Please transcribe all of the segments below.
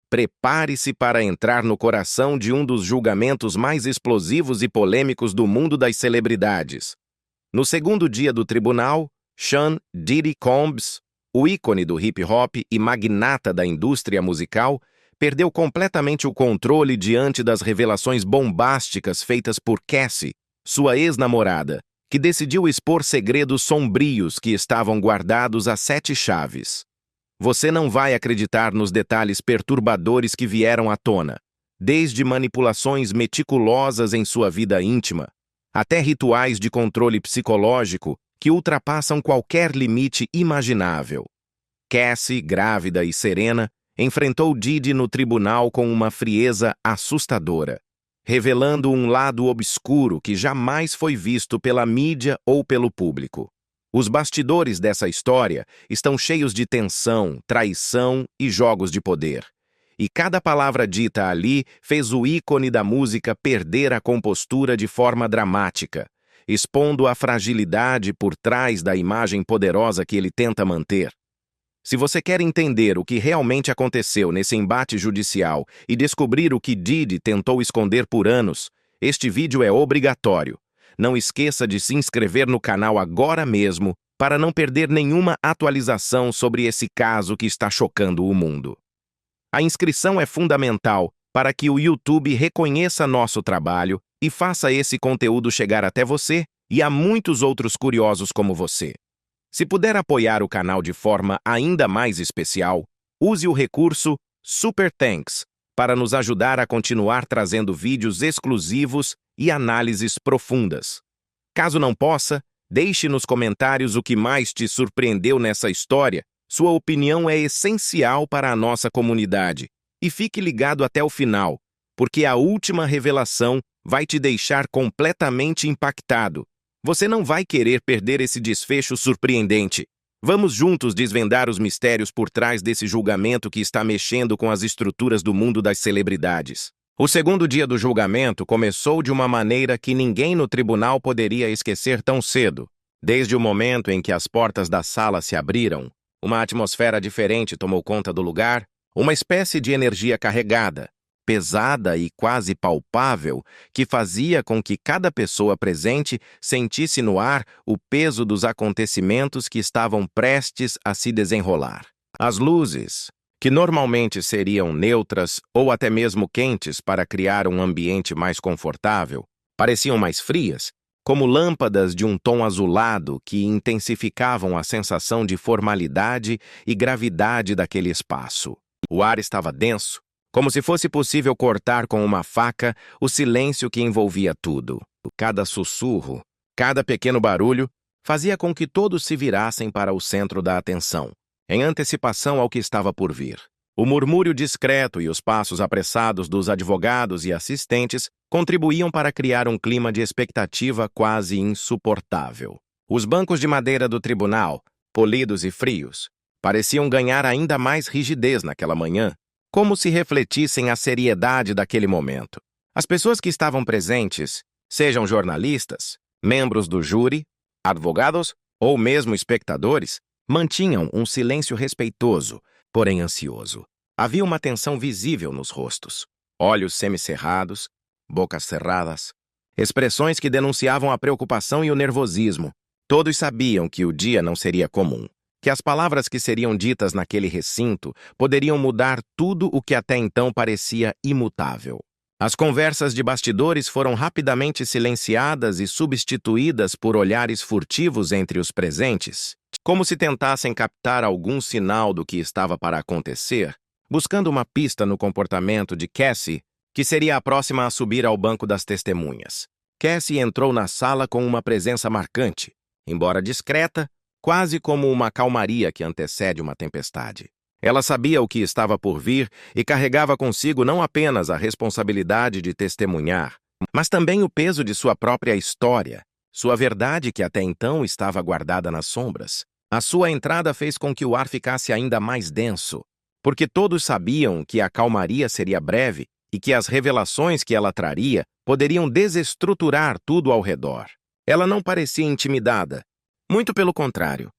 Prepare-se para entrar no coração de um dos julgamentos mais explosivos e polêmicos do mundo das celebridades. No segundo dia do tribunal, Sean Diddy Combs, o ícone do hip-hop e magnata da indústria musical, perdeu completamente o controle diante das revelações bombásticas feitas por Cassie, sua ex-namorada, que decidiu expor segredos sombrios que estavam guardados a 7 chaves. Você não vai acreditar nos detalhes perturbadores que vieram à tona, desde manipulações meticulosas em sua vida íntima, até rituais de controle psicológico que ultrapassam qualquer limite imaginável. Cassie, grávida e serena, enfrentou Diddy no tribunal com uma frieza assustadora, revelando um lado obscuro que jamais foi visto pela mídia ou pelo público. Os bastidores dessa história estão cheios de tensão, traição e jogos de poder. E cada palavra dita ali fez o ícone da música perder a compostura de forma dramática, expondo a fragilidade por trás da imagem poderosa que ele tenta manter. Se você quer entender o que realmente aconteceu nesse embate judicial e descobrir o que Diddy tentou esconder por anos, este vídeo é obrigatório. Não esqueça de se inscrever no canal agora mesmo para não perder nenhuma atualização sobre esse caso que está chocando o mundo. A inscrição é fundamental para que o YouTube reconheça nosso trabalho e faça esse conteúdo chegar até você e a muitos outros curiosos como você. Se puder apoiar o canal de forma ainda mais especial, use o recurso Super Thanks para nos ajudar a continuar trazendo vídeos exclusivos e análises profundas. Caso não possa, deixe nos comentários o que mais te surpreendeu nessa história. Sua opinião é essencial para a nossa comunidade. E fique ligado até o final, porque a última revelação vai te deixar completamente impactado. Você não vai querer perder esse desfecho surpreendente. Vamos juntos desvendar os mistérios por trás desse julgamento que está mexendo com as estruturas do mundo das celebridades. O segundo dia do julgamento começou de uma maneira que ninguém no tribunal poderia esquecer tão cedo. Desde o momento em que as portas da sala se abriram, uma atmosfera diferente tomou conta do lugar, uma espécie de energia carregada, pesada e quase palpável, que fazia com que cada pessoa presente sentisse no ar o peso dos acontecimentos que estavam prestes a se desenrolar. As luzes, que normalmente seriam neutras ou até mesmo quentes para criar um ambiente mais confortável, pareciam mais frias, como lâmpadas de um tom azulado que intensificavam a sensação de formalidade e gravidade daquele espaço. O ar estava denso, como se fosse possível cortar com uma faca o silêncio que envolvia tudo. Cada sussurro, cada pequeno barulho, fazia com que todos se virassem para o centro da atenção, em antecipação ao que estava por vir. O murmúrio discreto e os passos apressados dos advogados e assistentes contribuíam para criar um clima de expectativa quase insuportável. Os bancos de madeira do tribunal, polidos e frios, pareciam ganhar ainda mais rigidez naquela manhã, como se refletissem a seriedade daquele momento. As pessoas que estavam presentes, sejam jornalistas, membros do júri, advogados ou mesmo espectadores, mantinham um silêncio respeitoso, porém ansioso. Havia uma tensão visível nos rostos, olhos semicerrados, bocas cerradas, expressões que denunciavam a preocupação e o nervosismo. Todos sabiam que o dia não seria comum, que as palavras que seriam ditas naquele recinto poderiam mudar tudo o que até então parecia imutável. As conversas de bastidores foram rapidamente silenciadas e substituídas por olhares furtivos entre os presentes, como se tentassem captar algum sinal do que estava para acontecer, buscando uma pista no comportamento de Cassie, que seria a próxima a subir ao banco das testemunhas. Cassie entrou na sala com uma presença marcante, embora discreta, quase como uma calmaria que antecede uma tempestade. Ela sabia o que estava por vir e carregava consigo não apenas a responsabilidade de testemunhar, mas também o peso de sua própria história, sua verdade que até então estava guardada nas sombras. A sua entrada fez com que o ar ficasse ainda mais denso, porque todos sabiam que a calmaria seria breve e que as revelações que ela traria poderiam desestruturar tudo ao redor. Ela não parecia intimidada, muito pelo contrário.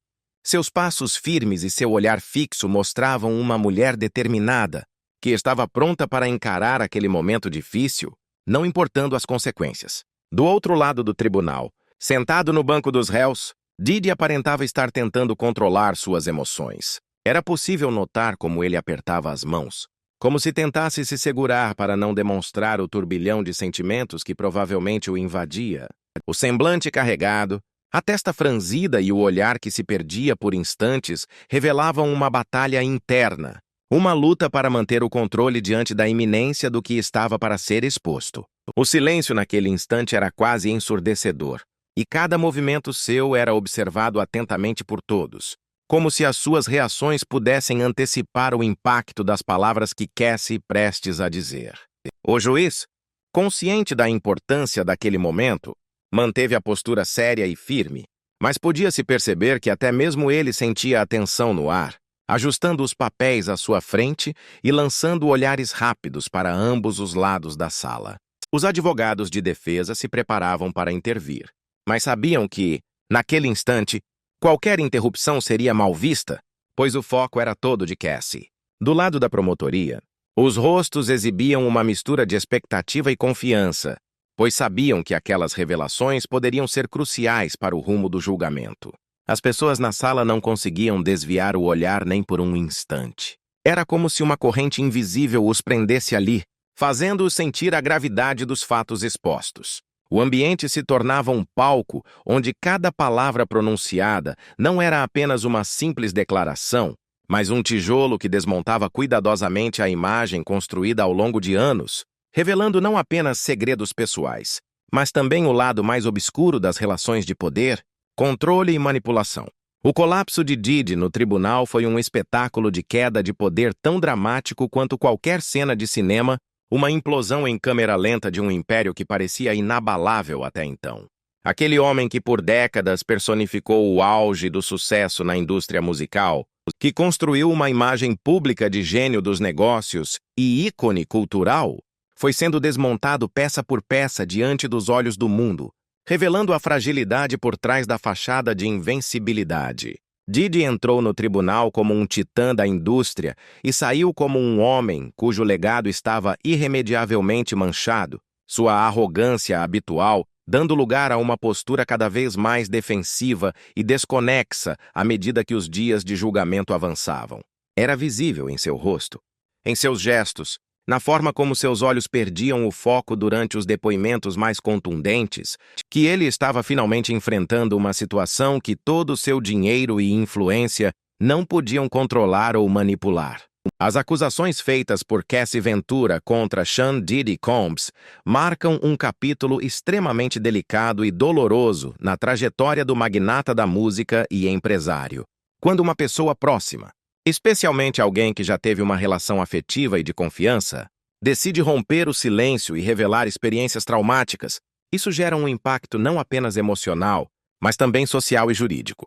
Seus passos firmes e seu olhar fixo mostravam uma mulher determinada, que estava pronta para encarar aquele momento difícil, não importando as consequências. Do outro lado do tribunal, sentado no banco dos réus, Didi aparentava estar tentando controlar suas emoções. Era possível notar como ele apertava as mãos, como se tentasse se segurar para não demonstrar o turbilhão de sentimentos que provavelmente o invadia. O semblante carregado, a testa franzida e o olhar que se perdia por instantes revelavam uma batalha interna, uma luta para manter o controle diante da iminência do que estava para ser exposto. O silêncio naquele instante era quase ensurdecedor, e cada movimento seu era observado atentamente por todos, como se as suas reações pudessem antecipar o impacto das palavras que Cassie prestes a dizer. O juiz, consciente da importância daquele momento, manteve a postura séria e firme, mas podia-se perceber que até mesmo ele sentia a tensão no ar, ajustando os papéis à sua frente e lançando olhares rápidos para ambos os lados da sala. Os advogados de defesa se preparavam para intervir, mas sabiam que, naquele instante, qualquer interrupção seria mal vista, pois o foco era todo de Cassie. Do lado da promotoria, os rostos exibiam uma mistura de expectativa e confiança, pois sabiam que aquelas revelações poderiam ser cruciais para o rumo do julgamento. As pessoas na sala não conseguiam desviar o olhar nem por um instante. Era como se uma corrente invisível os prendesse ali, fazendo-os sentir a gravidade dos fatos expostos. O ambiente se tornava um palco onde cada palavra pronunciada não era apenas uma simples declaração, mas um tijolo que desmontava cuidadosamente a imagem construída ao longo de anos, revelando não apenas segredos pessoais, mas também o lado mais obscuro das relações de poder, controle e manipulação. O colapso de Didi no tribunal foi um espetáculo de queda de poder tão dramático quanto qualquer cena de cinema, uma implosão em câmera lenta de um império que parecia inabalável até então. Aquele homem que por décadas personificou o auge do sucesso na indústria musical, que construiu uma imagem pública de gênio dos negócios e ícone cultural, foi sendo desmontado peça por peça diante dos olhos do mundo, revelando a fragilidade por trás da fachada de invencibilidade. Didi entrou no tribunal como um titã da indústria e saiu como um homem cujo legado estava irremediavelmente manchado, sua arrogância habitual dando lugar a uma postura cada vez mais defensiva e desconexa à medida que os dias de julgamento avançavam. Era visível em seu rosto, em seus gestos, na forma como seus olhos perdiam o foco durante os depoimentos mais contundentes, que ele estava finalmente enfrentando uma situação que todo seu dinheiro e influência não podiam controlar ou manipular. As acusações feitas por Cassie Ventura contra Sean Diddy Combs marcam um capítulo extremamente delicado e doloroso na trajetória do magnata da música e empresário. Quando uma pessoa próxima, especialmente alguém que já teve uma relação afetiva e de confiança, decide romper o silêncio e revelar experiências traumáticas, isso gera um impacto não apenas emocional, mas também social e jurídico.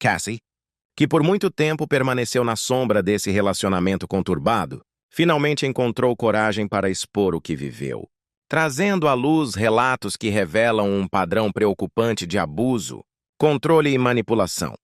Cassie, que por muito tempo permaneceu na sombra desse relacionamento conturbado, finalmente encontrou coragem para expor o que viveu, trazendo à luz relatos que revelam um padrão preocupante de abuso, controle e manipulação.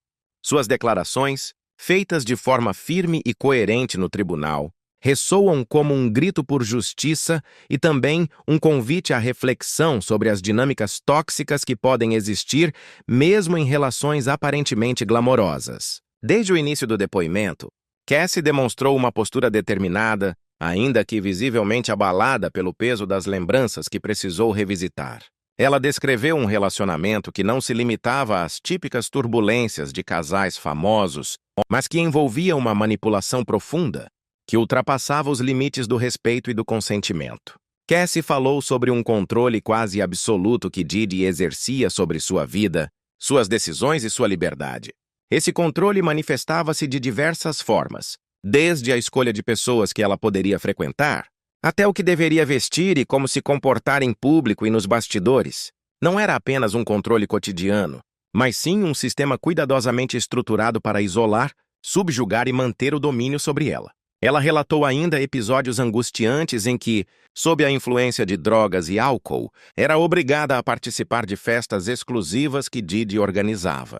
Suas declarações, feitas de forma firme e coerente no tribunal, ressoam como um grito por justiça e também um convite à reflexão sobre as dinâmicas tóxicas que podem existir mesmo em relações aparentemente glamorosas. Desde o início do depoimento, Cassie demonstrou uma postura determinada, ainda que visivelmente abalada pelo peso das lembranças que precisou revisitar. Ela descreveu um relacionamento que não se limitava às típicas turbulências de casais famosos, mas que envolvia uma manipulação profunda, que ultrapassava os limites do respeito e do consentimento. Cassie falou sobre um controle quase absoluto que Didi exercia sobre sua vida, suas decisões e sua liberdade. Esse controle manifestava-se de diversas formas, desde a escolha de pessoas que ela poderia frequentar, até o que deveria vestir e como se comportar em público e nos bastidores. Não era apenas um controle cotidiano, mas sim um sistema cuidadosamente estruturado para isolar, subjugar e manter o domínio sobre ela. Ela relatou ainda episódios angustiantes em que, sob a influência de drogas e álcool, era obrigada a participar de festas exclusivas que Didi organizava.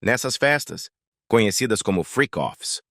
Nessas festas, conhecidas como freak-offs,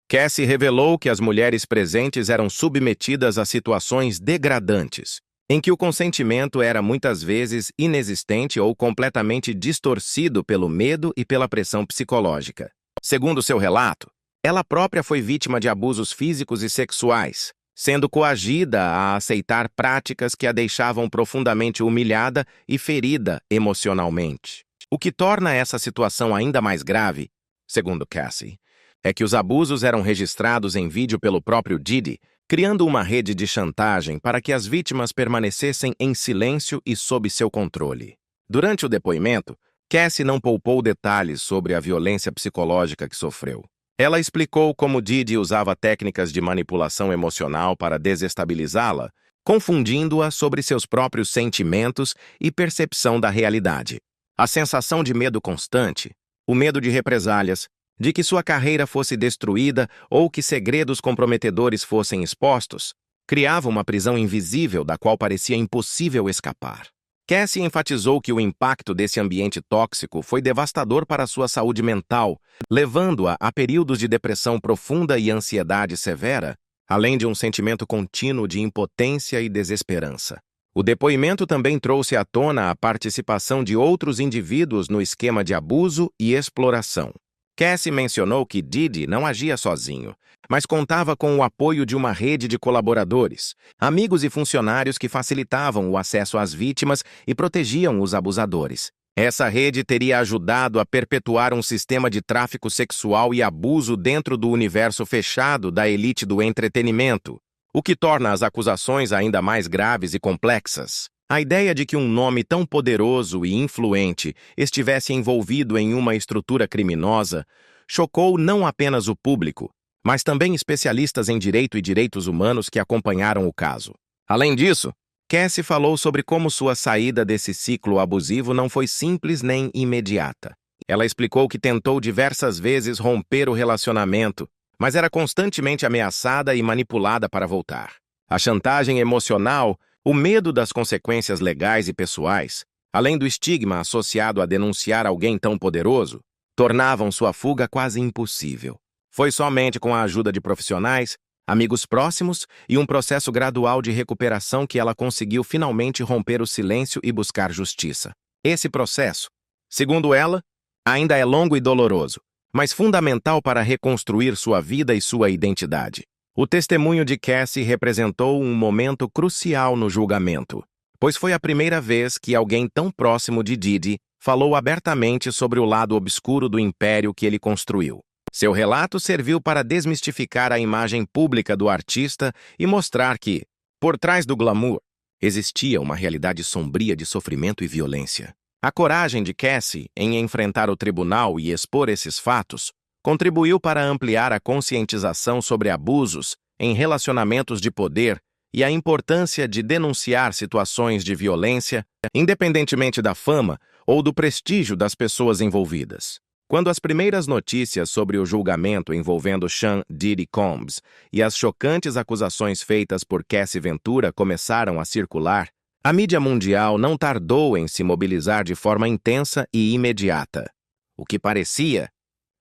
Cassie revelou que as mulheres presentes eram submetidas a situações degradantes, em que o consentimento era muitas vezes inexistente ou completamente distorcido pelo medo e pela pressão psicológica. Segundo seu relato, ela própria foi vítima de abusos físicos e sexuais, sendo coagida a aceitar práticas que a deixavam profundamente humilhada e ferida emocionalmente. O que torna essa situação ainda mais grave, segundo Cassie, é que os abusos eram registrados em vídeo pelo próprio Diddy, criando uma rede de chantagem para que as vítimas permanecessem em silêncio e sob seu controle. Durante o depoimento, Cassie não poupou detalhes sobre a violência psicológica que sofreu. Ela explicou como Diddy usava técnicas de manipulação emocional para desestabilizá-la, confundindo-a sobre seus próprios sentimentos e percepção da realidade. A sensação de medo constante, o medo de represálias, de que sua carreira fosse destruída ou que segredos comprometedores fossem expostos, criava uma prisão invisível da qual parecia impossível escapar. Cassie enfatizou que o impacto desse ambiente tóxico foi devastador para sua saúde mental, levando-a a períodos de depressão profunda e ansiedade severa, além de um sentimento contínuo de impotência e desesperança. O depoimento também trouxe à tona a participação de outros indivíduos no esquema de abuso e exploração. Cassie mencionou que Diddy não agia sozinho, mas contava com o apoio de uma rede de colaboradores, amigos e funcionários que facilitavam o acesso às vítimas e protegiam os abusadores. Essa rede teria ajudado a perpetuar um sistema de tráfico sexual e abuso dentro do universo fechado da elite do entretenimento, o que torna as acusações ainda mais graves e complexas. A ideia de que um nome tão poderoso e influente estivesse envolvido em uma estrutura criminosa chocou não apenas o público, mas também especialistas em direito e direitos humanos que acompanharam o caso. Além disso, Cassie falou sobre como sua saída desse ciclo abusivo não foi simples nem imediata. Ela explicou que tentou diversas vezes romper o relacionamento, mas era constantemente ameaçada e manipulada para voltar. A chantagem emocional, o medo das consequências legais e pessoais, além do estigma associado a denunciar alguém tão poderoso, tornavam sua fuga quase impossível. Foi somente com a ajuda de profissionais, amigos próximos e um processo gradual de recuperação que ela conseguiu finalmente romper o silêncio e buscar justiça. Esse processo, segundo ela, ainda é longo e doloroso, mas fundamental para reconstruir sua vida e sua identidade. O testemunho de Cassie representou um momento crucial no julgamento, pois foi a primeira vez que alguém tão próximo de Diddy falou abertamente sobre o lado obscuro do império que ele construiu. Seu relato serviu para desmistificar a imagem pública do artista e mostrar que, por trás do glamour, existia uma realidade sombria de sofrimento e violência. A coragem de Cassie em enfrentar o tribunal e expor esses fatos contribuiu para ampliar a conscientização sobre abusos em relacionamentos de poder e a importância de denunciar situações de violência, independentemente da fama ou do prestígio das pessoas envolvidas. Quando as primeiras notícias sobre o julgamento envolvendo Sean Diddy Combs e as chocantes acusações feitas por Cassie Ventura começaram a circular, a mídia mundial não tardou em se mobilizar de forma intensa e imediata. O que parecia,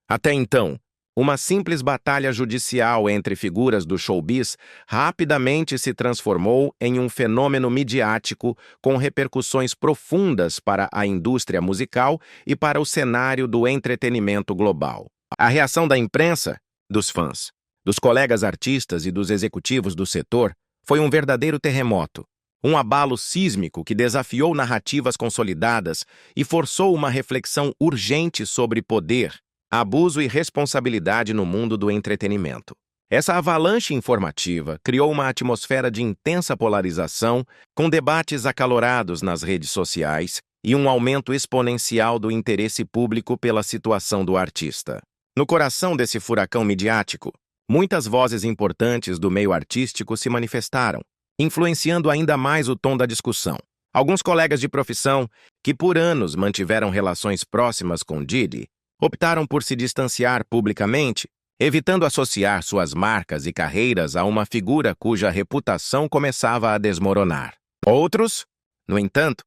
até então, uma simples batalha judicial entre figuras do showbiz rapidamente se transformou em um fenômeno midiático com repercussões profundas para a indústria musical e para o cenário do entretenimento global. A reação da imprensa, dos fãs, dos colegas artistas e dos executivos do setor foi um verdadeiro terremoto, um abalo sísmico que desafiou narrativas consolidadas e forçou uma reflexão urgente sobre poder, abuso e responsabilidade no mundo do entretenimento. Essa avalanche informativa criou uma atmosfera de intensa polarização, com debates acalorados nas redes sociais e um aumento exponencial do interesse público pela situação do artista. No coração desse furacão midiático, muitas vozes importantes do meio artístico se manifestaram, influenciando ainda mais o tom da discussão. Alguns colegas de profissão, que por anos mantiveram relações próximas com Diddy, optaram por se distanciar publicamente, evitando associar suas marcas e carreiras a uma figura cuja reputação começava a desmoronar. Outros, no entanto,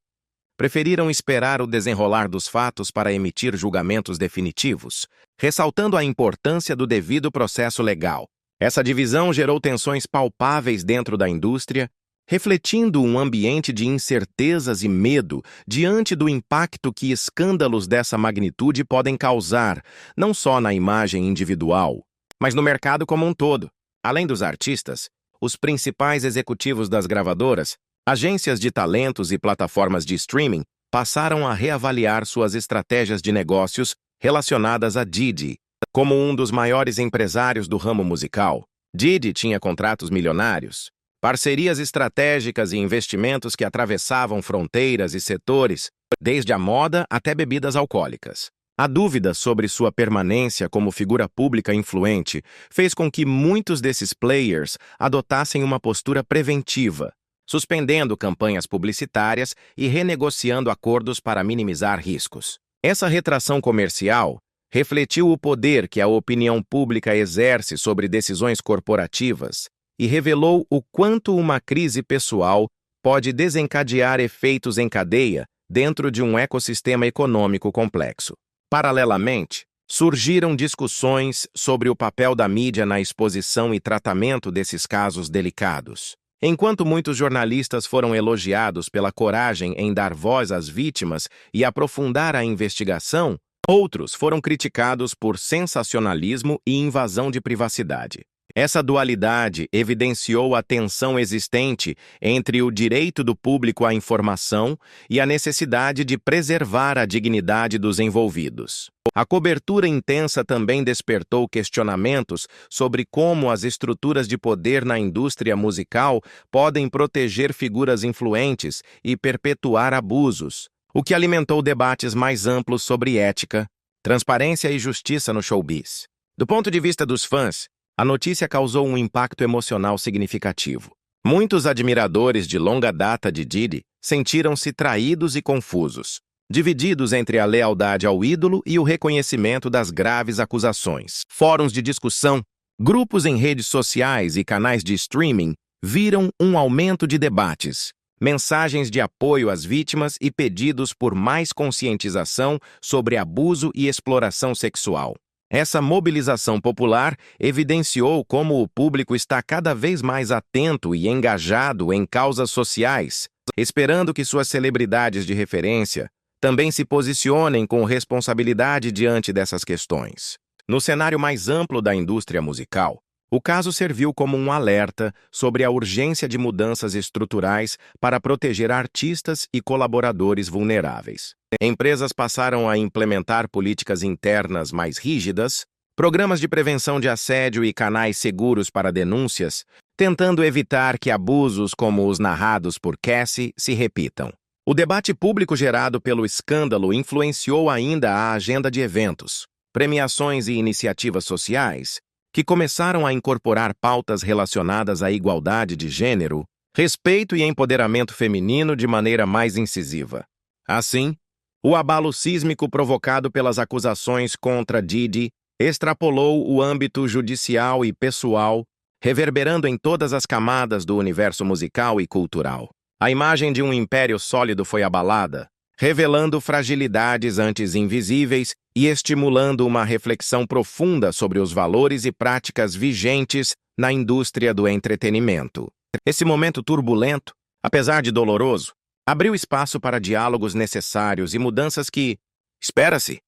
preferiram esperar o desenrolar dos fatos para emitir julgamentos definitivos, ressaltando a importância do devido processo legal. Essa divisão gerou tensões palpáveis dentro da indústria, refletindo um ambiente de incertezas e medo diante do impacto que escândalos dessa magnitude podem causar, não só na imagem individual, mas no mercado como um todo. Além dos artistas, os principais executivos das gravadoras, agências de talentos e plataformas de streaming passaram a reavaliar suas estratégias de negócios relacionadas a Diddy. Como um dos maiores empresários do ramo musical, Diddy tinha contratos milionários, parcerias estratégicas e investimentos que atravessavam fronteiras e setores, desde a moda até bebidas alcoólicas. A dúvida sobre sua permanência como figura pública influente fez com que muitos desses players adotassem uma postura preventiva, suspendendo campanhas publicitárias e renegociando acordos para minimizar riscos. Essa retração comercial refletiu o poder que a opinião pública exerce sobre decisões corporativas e revelou o quanto uma crise pessoal pode desencadear efeitos em cadeia dentro de um ecossistema econômico complexo. Paralelamente, surgiram discussões sobre o papel da mídia na exposição e tratamento desses casos delicados. Enquanto muitos jornalistas foram elogiados pela coragem em dar voz às vítimas e aprofundar a investigação, outros foram criticados por sensacionalismo e invasão de privacidade. Essa dualidade evidenciou a tensão existente entre o direito do público à informação e a necessidade de preservar a dignidade dos envolvidos. A cobertura intensa também despertou questionamentos sobre como as estruturas de poder na indústria musical podem proteger figuras influentes e perpetuar abusos, o que alimentou debates mais amplos sobre ética, transparência e justiça no showbiz. Do ponto de vista dos fãs, a notícia causou um impacto emocional significativo. Muitos admiradores de longa data de Diddy sentiram-se traídos e confusos, divididos entre a lealdade ao ídolo e o reconhecimento das graves acusações. Fóruns de discussão, grupos em redes sociais e canais de streaming viram um aumento de debates, mensagens de apoio às vítimas e pedidos por mais conscientização sobre abuso e exploração sexual. Essa mobilização popular evidenciou como o público está cada vez mais atento e engajado em causas sociais, esperando que suas celebridades de referência também se posicionem com responsabilidade diante dessas questões. No cenário mais amplo da indústria musical, o caso serviu como um alerta sobre a urgência de mudanças estruturais para proteger artistas e colaboradores vulneráveis. Empresas passaram a implementar políticas internas mais rígidas, programas de prevenção de assédio e canais seguros para denúncias, tentando evitar que abusos como os narrados por Cassie se repitam. O debate público gerado pelo escândalo influenciou ainda a agenda de eventos, premiações e iniciativas sociais, que começaram a incorporar pautas relacionadas à igualdade de gênero, respeito e empoderamento feminino de maneira mais incisiva. Assim, o abalo sísmico provocado pelas acusações contra Diddy extrapolou o âmbito judicial e pessoal, reverberando em todas as camadas do universo musical e cultural. A imagem de um império sólido foi abalada, revelando fragilidades antes invisíveis e estimulando uma reflexão profunda sobre os valores e práticas vigentes na indústria do entretenimento. Esse momento turbulento, apesar de doloroso, abriu espaço para diálogos necessários e mudanças que, espera-se,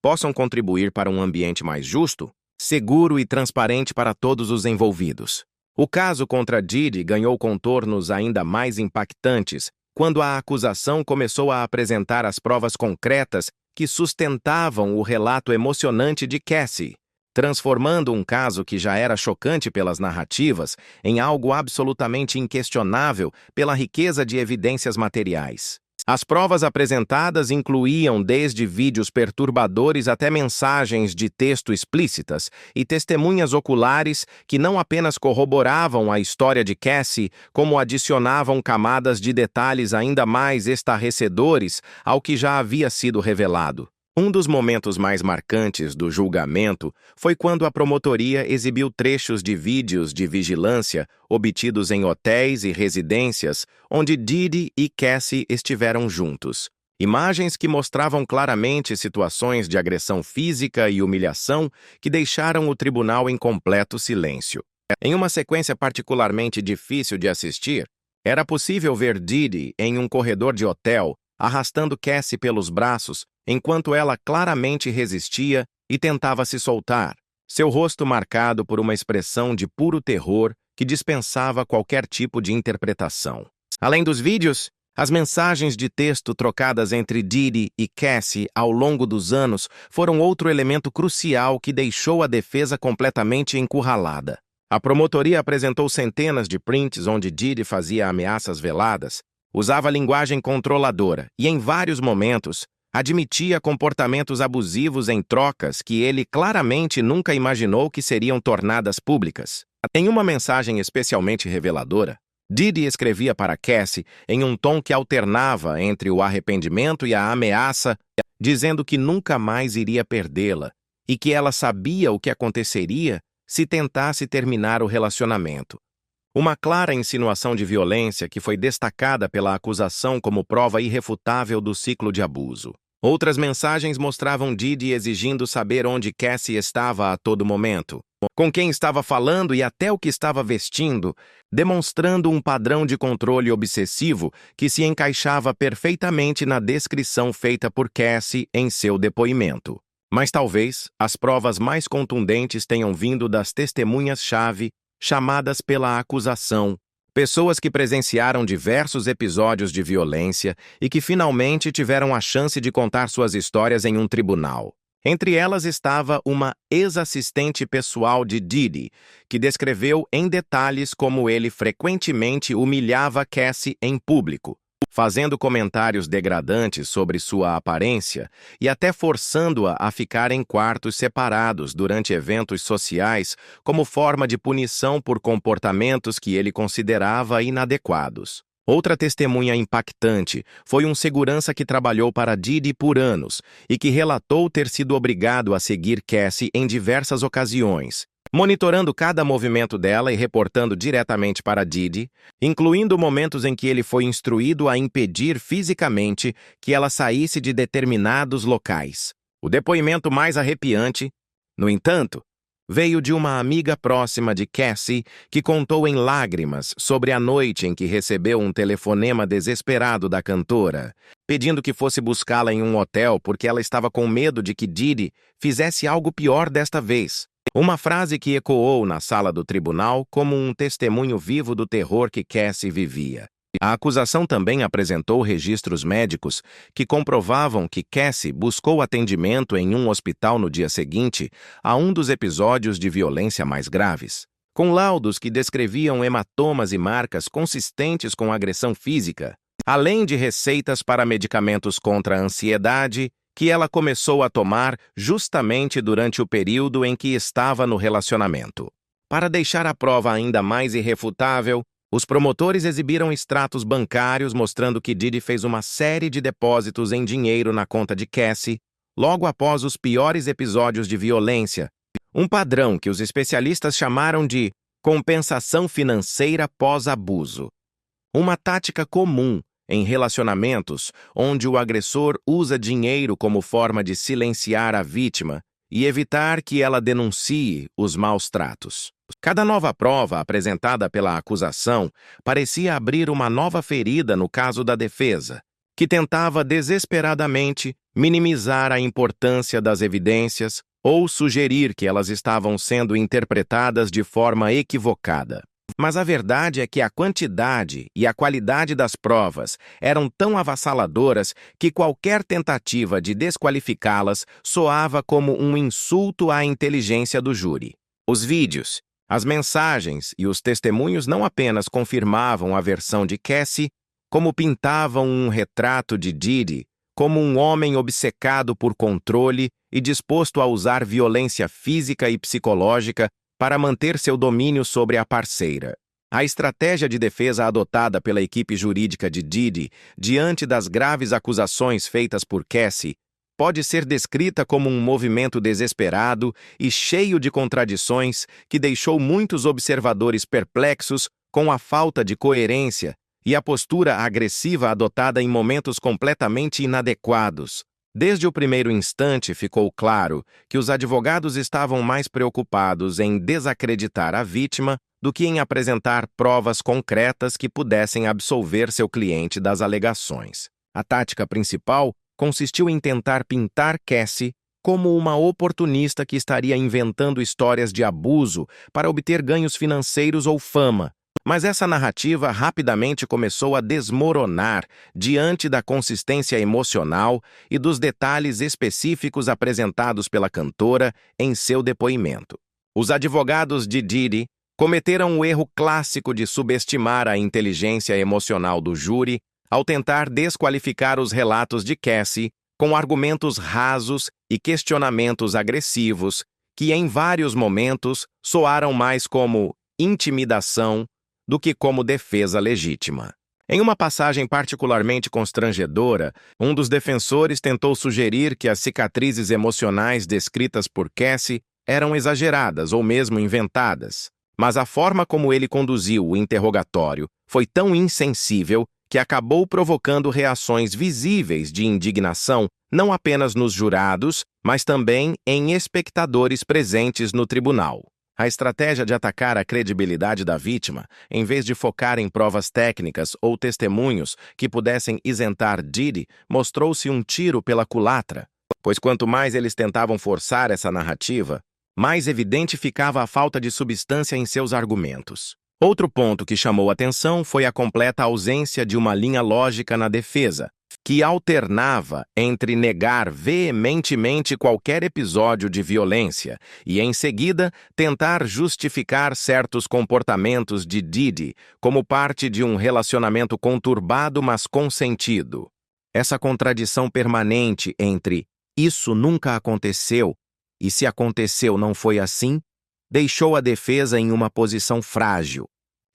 possam contribuir para um ambiente mais justo, seguro e transparente para todos os envolvidos. O caso contra Diddy ganhou contornos ainda mais impactantes quando a acusação começou a apresentar as provas concretas que sustentavam o relato emocionante de Cassie, transformando um caso que já era chocante pelas narrativas em algo absolutamente inquestionável pela riqueza de evidências materiais. As provas apresentadas incluíam desde vídeos perturbadores até mensagens de texto explícitas e testemunhas oculares que não apenas corroboravam a história de Cassie, como adicionavam camadas de detalhes ainda mais estarrecedores ao que já havia sido revelado. Um dos momentos mais marcantes do julgamento foi quando a promotoria exibiu trechos de vídeos de vigilância obtidos em hotéis e residências onde Diddy e Cassie estiveram juntos, Imagens que mostravam claramente situações de agressão física e humilhação que deixaram o tribunal em completo silêncio. Em uma sequência particularmente difícil de assistir, era possível ver Didi em um corredor de hotel, arrastando Cassie pelos braços, enquanto ela claramente resistia e tentava se soltar, seu rosto marcado por uma expressão de puro terror que dispensava qualquer tipo de interpretação. Além dos vídeos, as mensagens de texto trocadas entre Didi e Cassie ao longo dos anos foram outro elemento crucial que deixou a defesa completamente encurralada. A promotoria apresentou centenas de prints onde Didi fazia ameaças veladas, usava linguagem controladora e, em vários momentos, admitia comportamentos abusivos em trocas que ele claramente nunca imaginou que seriam tornadas públicas. Em uma mensagem especialmente reveladora, Didi escrevia para Cassie em um tom que alternava entre o arrependimento e a ameaça, dizendo que nunca mais iria perdê-la e que ela sabia o que aconteceria se tentasse terminar o relacionamento. Uma clara insinuação de violência que foi destacada pela acusação como prova irrefutável do ciclo de abuso. Outras mensagens mostravam Didi exigindo saber onde Cassie estava a todo momento, com quem estava falando e até o que estava vestindo, demonstrando um padrão de controle obsessivo que se encaixava perfeitamente na descrição feita por Cassie em seu depoimento. Mas talvez as provas mais contundentes tenham vindo das testemunhas-chave chamadas pela acusação, pessoas que presenciaram diversos episódios de violência e que finalmente tiveram a chance de contar suas histórias em um tribunal. Entre elas estava uma ex-assistente pessoal de Didi, que descreveu em detalhes como ele frequentemente humilhava Cassie em público, fazendo comentários degradantes sobre sua aparência e até forçando-a a ficar em quartos separados durante eventos sociais como forma de punição por comportamentos que ele considerava inadequados. Outra testemunha impactante foi um segurança que trabalhou para Didi por anos e que relatou ter sido obrigado a seguir Cassie em diversas ocasiões, monitorando cada movimento dela e reportando diretamente para Didi, incluindo momentos em que ele foi instruído a impedir fisicamente que ela saísse de determinados locais. O depoimento mais arrepiante, no entanto, veio de uma amiga próxima de Cassie que contou em lágrimas sobre a noite em que recebeu um telefonema desesperado da cantora, pedindo que fosse buscá-la em um hotel porque ela estava com medo de que Didi fizesse algo pior desta vez. Uma frase que ecoou na sala do tribunal como um testemunho vivo do terror que Cassie vivia. A acusação também apresentou registros médicos que comprovavam que Cassie buscou atendimento em um hospital no dia seguinte a um dos episódios de violência mais graves, com laudos que descreviam hematomas e marcas consistentes com agressão física, além de receitas para medicamentos contra a ansiedade que ela começou a tomar justamente durante o período em que estava no relacionamento. Para deixar a prova ainda mais irrefutável, os promotores exibiram extratos bancários mostrando que Didi fez uma série de depósitos em dinheiro na conta de Cassie logo após os piores episódios de violência, um padrão que os especialistas chamaram de compensação financeira pós-abuso. Uma tática comum em relacionamentos onde o agressor usa dinheiro como forma de silenciar a vítima e evitar que ela denuncie os maus tratos. Cada nova prova apresentada pela acusação parecia abrir uma nova ferida no caso da defesa, que tentava desesperadamente minimizar a importância das evidências ou sugerir que elas estavam sendo interpretadas de forma equivocada. Mas a verdade é que a quantidade e a qualidade das provas eram tão avassaladoras que qualquer tentativa de desqualificá-las soava como um insulto à inteligência do júri. Os vídeos, as mensagens e os testemunhos não apenas confirmavam a versão de Cassie, como pintavam um retrato de Didi como um homem obcecado por controle e disposto a usar violência física e psicológica para manter seu domínio sobre a parceira. A estratégia de defesa adotada pela equipe jurídica de Didi diante das graves acusações feitas por Cassie pode ser descrita como um movimento desesperado e cheio de contradições que deixou muitos observadores perplexos com a falta de coerência e a postura agressiva adotada em momentos completamente inadequados. Desde o primeiro instante ficou claro que os advogados estavam mais preocupados em desacreditar a vítima do que em apresentar provas concretas que pudessem absolver seu cliente das alegações. A tática principal consistiu em tentar pintar Cassie como uma oportunista que estaria inventando histórias de abuso para obter ganhos financeiros ou fama. Mas essa narrativa rapidamente começou a desmoronar diante da consistência emocional e dos detalhes específicos apresentados pela cantora em seu depoimento. Os advogados de Diddy cometeram o erro clássico de subestimar a inteligência emocional do júri ao tentar desqualificar os relatos de Cassie com argumentos rasos e questionamentos agressivos que, em vários momentos, soaram mais como intimidação do que como defesa legítima. Em uma passagem particularmente constrangedora, um dos defensores tentou sugerir que as cicatrizes emocionais descritas por Cassie eram exageradas ou mesmo inventadas, mas a forma como ele conduziu o interrogatório foi tão insensível que acabou provocando reações visíveis de indignação não apenas nos jurados, mas também em espectadores presentes no tribunal. A estratégia de atacar a credibilidade da vítima, em vez de focar em provas técnicas ou testemunhos que pudessem isentar Diddy, mostrou-se um tiro pela culatra, pois quanto mais eles tentavam forçar essa narrativa, mais evidente ficava a falta de substância em seus argumentos. Outro ponto que chamou atenção foi a completa ausência de uma linha lógica na defesa, que alternava entre negar veementemente qualquer episódio de violência e, em seguida, tentar justificar certos comportamentos de Diddy como parte de um relacionamento conturbado mas consentido. Essa contradição permanente entre "isso nunca aconteceu" e "se aconteceu não foi assim" deixou a defesa em uma posição frágil,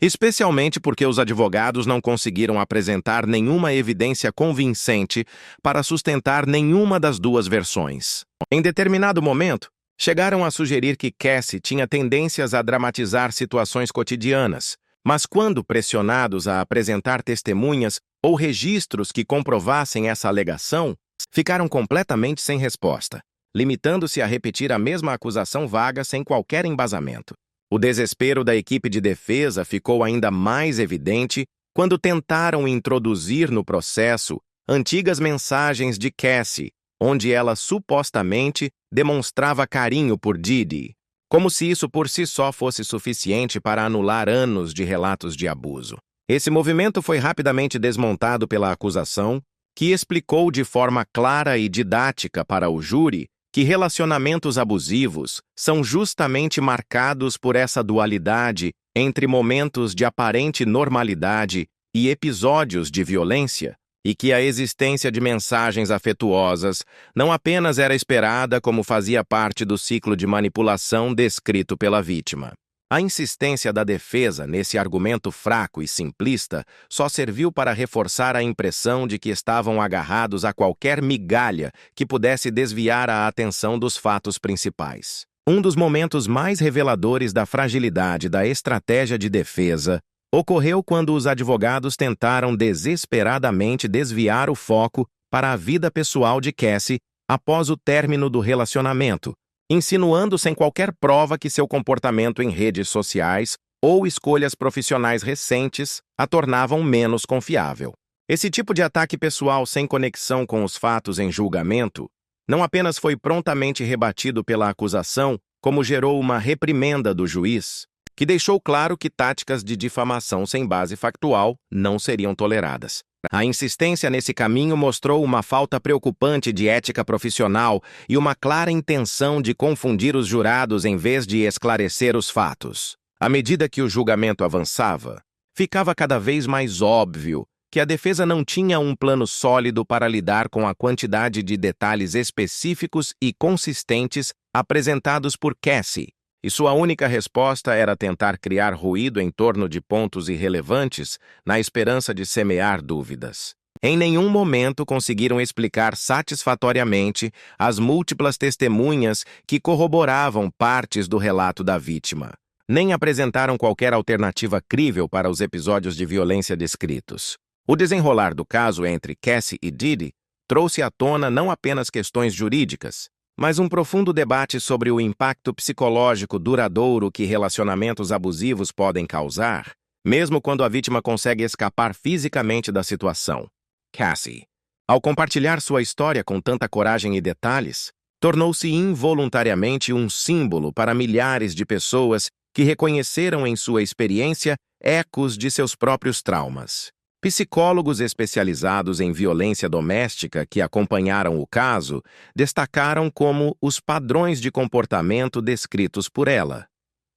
especialmente porque os advogados não conseguiram apresentar nenhuma evidência convincente para sustentar nenhuma das duas versões. Em determinado momento, chegaram a sugerir que Cassie tinha tendências a dramatizar situações cotidianas, mas quando pressionados a apresentar testemunhas ou registros que comprovassem essa alegação, ficaram completamente sem resposta, limitando-se a repetir a mesma acusação vaga sem qualquer embasamento. O desespero da equipe de defesa ficou ainda mais evidente quando tentaram introduzir no processo antigas mensagens de Cassie, onde ela supostamente demonstrava carinho por Diddy, como se isso por si só fosse suficiente para anular anos de relatos de abuso. Esse movimento foi rapidamente desmontado pela acusação, que explicou de forma clara e didática para o júri que relacionamentos abusivos são justamente marcados por essa dualidade entre momentos de aparente normalidade e episódios de violência, e que a existência de mensagens afetuosas não apenas era esperada como fazia parte do ciclo de manipulação descrito pela vítima. A insistência da defesa nesse argumento fraco e simplista só serviu para reforçar a impressão de que estavam agarrados a qualquer migalha que pudesse desviar a atenção dos fatos principais. Um dos momentos mais reveladores da fragilidade da estratégia de defesa ocorreu quando os advogados tentaram desesperadamente desviar o foco para a vida pessoal de Cassie após o término do relacionamento, insinuando sem qualquer prova que seu comportamento em redes sociais ou escolhas profissionais recentes a tornavam menos confiável. Esse tipo de ataque pessoal sem conexão com os fatos em julgamento não apenas foi prontamente rebatido pela acusação, como gerou uma reprimenda do juiz, que deixou claro que táticas de difamação sem base factual não seriam toleradas. A insistência nesse caminho mostrou uma falta preocupante de ética profissional e uma clara intenção de confundir os jurados em vez de esclarecer os fatos. À medida que o julgamento avançava, ficava cada vez mais óbvio que a defesa não tinha um plano sólido para lidar com a quantidade de detalhes específicos e consistentes apresentados por Cassie, e sua única resposta era tentar criar ruído em torno de pontos irrelevantes na esperança de semear dúvidas. Em nenhum momento conseguiram explicar satisfatoriamente as múltiplas testemunhas que corroboravam partes do relato da vítima. nem apresentaram qualquer alternativa crível para os episódios de violência descritos. O desenrolar do caso entre Cassie e Diddy trouxe à tona não apenas questões jurídicas, mas um profundo debate sobre o impacto psicológico duradouro que relacionamentos abusivos podem causar, mesmo quando a vítima consegue escapar fisicamente da situação. Cassie, ao compartilhar sua história com tanta coragem e detalhes, tornou-se involuntariamente um símbolo para milhares de pessoas que reconheceram em sua experiência ecos de seus próprios traumas. Psicólogos especializados em violência doméstica que acompanharam o caso destacaram como os padrões de comportamento descritos por ela: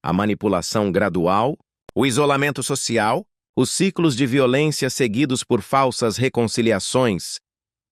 a manipulação gradual, o isolamento social, os ciclos de violência seguidos por falsas reconciliações,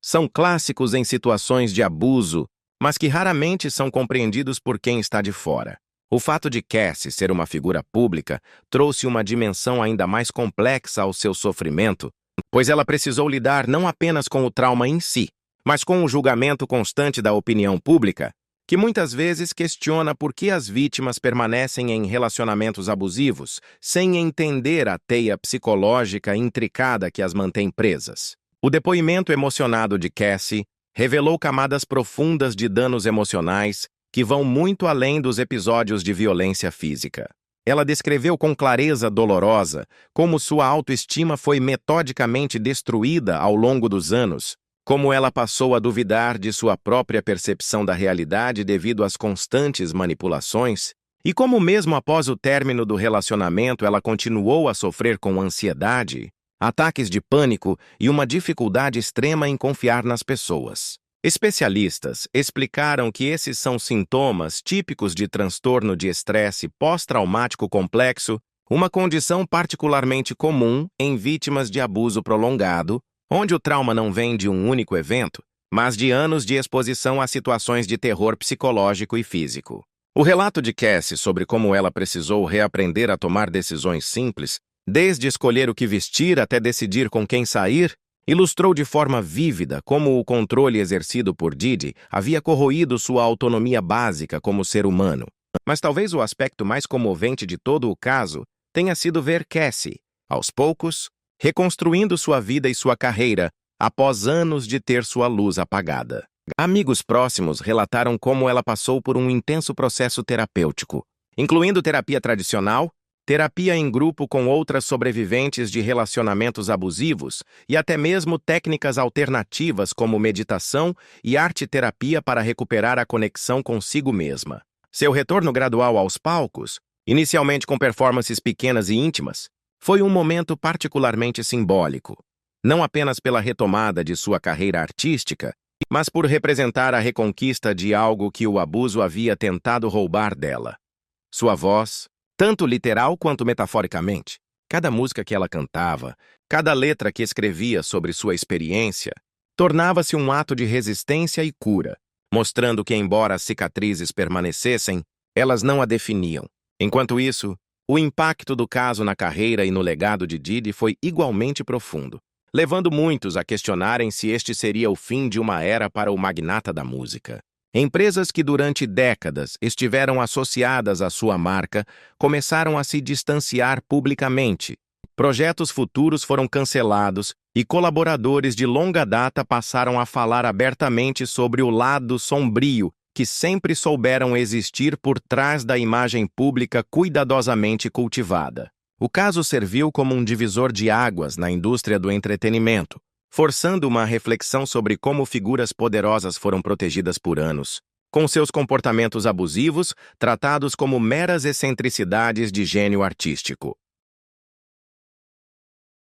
são clássicos em situações de abuso, mas que raramente são compreendidos por quem está de fora. O fato de Cassie ser uma figura pública trouxe uma dimensão ainda mais complexa ao seu sofrimento, pois ela precisou lidar não apenas com o trauma em si, mas com o julgamento constante da opinião pública, que muitas vezes questiona por que as vítimas permanecem em relacionamentos abusivos, sem entender a teia psicológica intricada que as mantém presas. O depoimento emocionado de Cassie revelou camadas profundas de danos emocionais que vão muito além dos episódios de violência física. Ela descreveu com clareza dolorosa como sua autoestima foi metodicamente destruída ao longo dos anos, como ela passou a duvidar de sua própria percepção da realidade devido às constantes manipulações, e como mesmo após o término do relacionamento ela continuou a sofrer com ansiedade, ataques de pânico e uma dificuldade extrema em confiar nas pessoas. Especialistas explicaram que esses são sintomas típicos de transtorno de estresse pós-traumático complexo, uma condição particularmente comum em vítimas de abuso prolongado, onde o trauma não vem de um único evento, mas de anos de exposição a situações de terror psicológico e físico. O relato de Cassie sobre como ela precisou reaprender a tomar decisões simples, desde escolher o que vestir até decidir com quem sair, ilustrou de forma vívida como o controle exercido por Diddy havia corroído sua autonomia básica como ser humano. Mas talvez o aspecto mais comovente de todo o caso tenha sido ver Cassie, aos poucos, reconstruindo sua vida e sua carreira após anos de ter sua luz apagada. Amigos próximos relataram como ela passou por um intenso processo terapêutico, incluindo terapia tradicional, terapia em grupo com outras sobreviventes de relacionamentos abusivos e até mesmo técnicas alternativas como meditação e arte-terapia para recuperar a conexão consigo mesma. Seu retorno gradual aos palcos, inicialmente com performances pequenas e íntimas, foi um momento particularmente simbólico, não apenas pela retomada de sua carreira artística, mas por representar a reconquista de algo que o abuso havia tentado roubar dela. Sua voz, tanto literal quanto metaforicamente, cada música que ela cantava, cada letra que escrevia sobre sua experiência, tornava-se um ato de resistência e cura, mostrando que, embora as cicatrizes permanecessem, elas não a definiam. Enquanto isso, o impacto do caso na carreira e no legado de Diddy foi igualmente profundo, levando muitos a questionarem se este seria o fim de uma era para o magnata da música. Empresas que durante décadas estiveram associadas à sua marca começaram a se distanciar publicamente. Projetos futuros foram cancelados e colaboradores de longa data passaram a falar abertamente sobre o lado sombrio que sempre souberam existir por trás da imagem pública cuidadosamente cultivada. O caso serviu como um divisor de águas na indústria do entretenimento, forçando uma reflexão sobre como figuras poderosas foram protegidas por anos, com seus comportamentos abusivos tratados como meras excentricidades de gênio artístico.